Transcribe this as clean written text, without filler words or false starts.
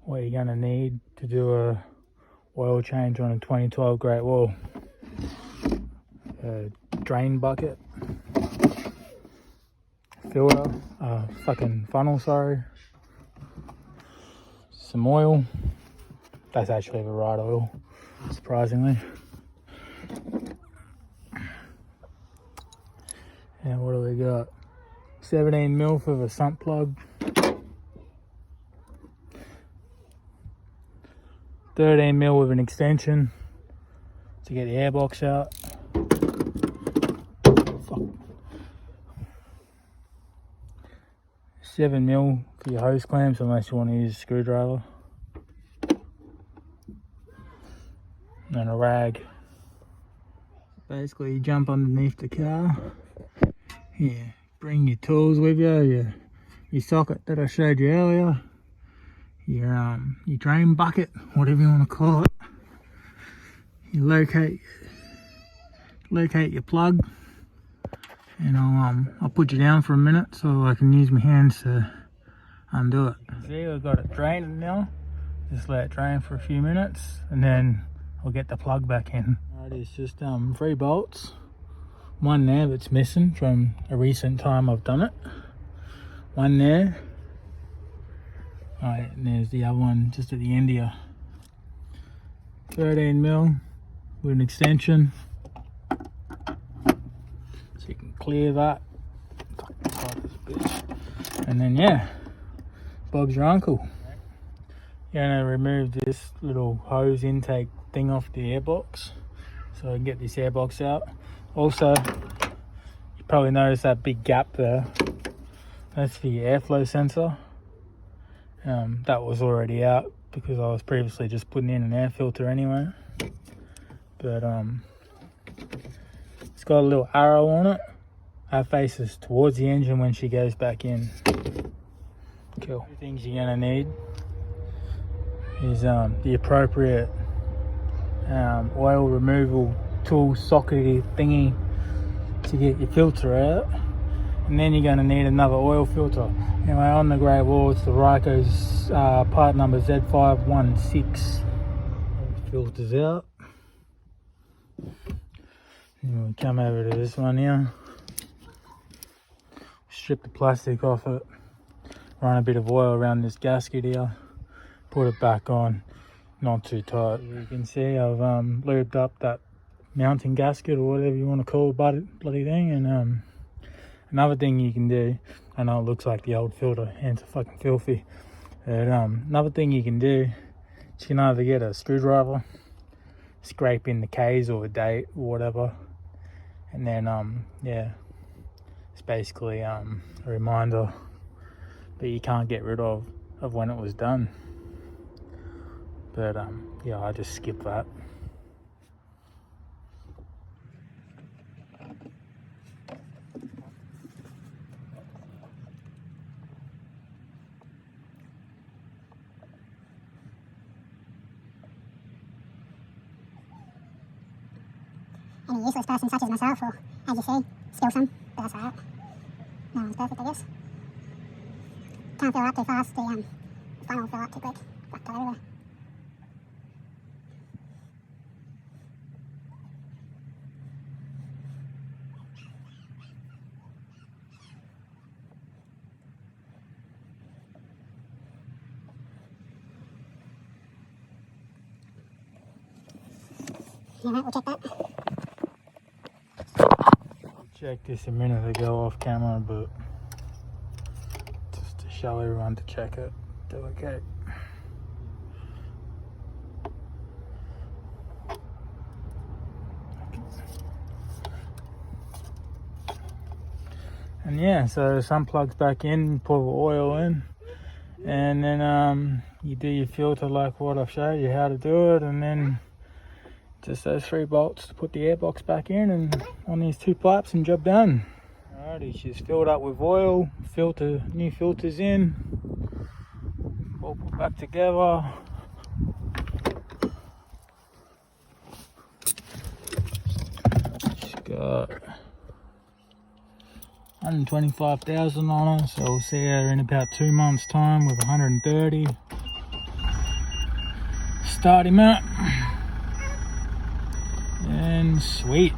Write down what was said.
what you're going to need to do a oil change on a 2012 Great Wall. A drain bucket, filter, fucking funnel, sorry, some oil. That's actually the right oil, surprisingly. And what do we got? 17mm for the sump plug, 13mm with an extension to get the airbox out. Fuck. 7mm for your hose clamps unless you want to use a screwdriver. And a rag. Basically you jump underneath the car. Yeah, bring your tools with you, your socket that I showed you earlier, your drain bucket, whatever you want to call it. You locate your plug, and I'll put you down for a minute so I can use my hands to undo it. See, I've got it draining now. Just let it drain for a few minutes, and then I'll get the plug back in. Alright, it's just 3 bolts. One there that's missing from a recent time I've done it. One there. Alright, and there's the other one just at the end here. 13mm with an extension. So you can clear that. And then yeah, Bob's your uncle. You're gonna remove this little hose intake thing off the airbox so I can get this airbox out. Also, you probably noticed that big gap there. That's for your airflow sensor. That was already out because I was previously just putting in an air filter anyway. But it's got a little arrow on it. That faces towards the engine when she goes back in. Cool. Two things you're gonna need is the appropriate oil removal tool sockety thingy to get your filter out, and then you're going to need another oil filter. Anyway, on the Great Wall it's the Ryko's part number Z516. Filters out, and we come over to this one here, strip the plastic off it, run a bit of oil around this gasket here, put it back on, not too tight. You can see I've lubed up that mounting gasket or whatever you want to call it, bloody thing. And another thing you can do, I know it looks like the old filter, hands are fucking filthy, but another thing you can do is you can either get a screwdriver, scrape in the K's or the date or whatever, and then yeah, it's basically a reminder that you can't get rid of when it was done. But yeah, I just skip that. Any useless person such as myself will, as you see, steal some, but that's alright. No one's perfect, I guess. Can't fill up too fast, the funnel will fill up too quick. Black dot everywhere. Alright, we'll check that. Checked this a minute ago off camera, but just to show everyone to check it. Do okay. And yeah, so some plugs back in, pour the oil in, and then you do your filter like what I've showed you how to do it, and then just those 3 bolts to put the airbox back in and on these 2 pipes and job done. Alrighty, she's filled up with oil, new filters in, all put back together. She's got 125,000 on her, so we'll see her in about 2 months time with 130. start him out. And sweet.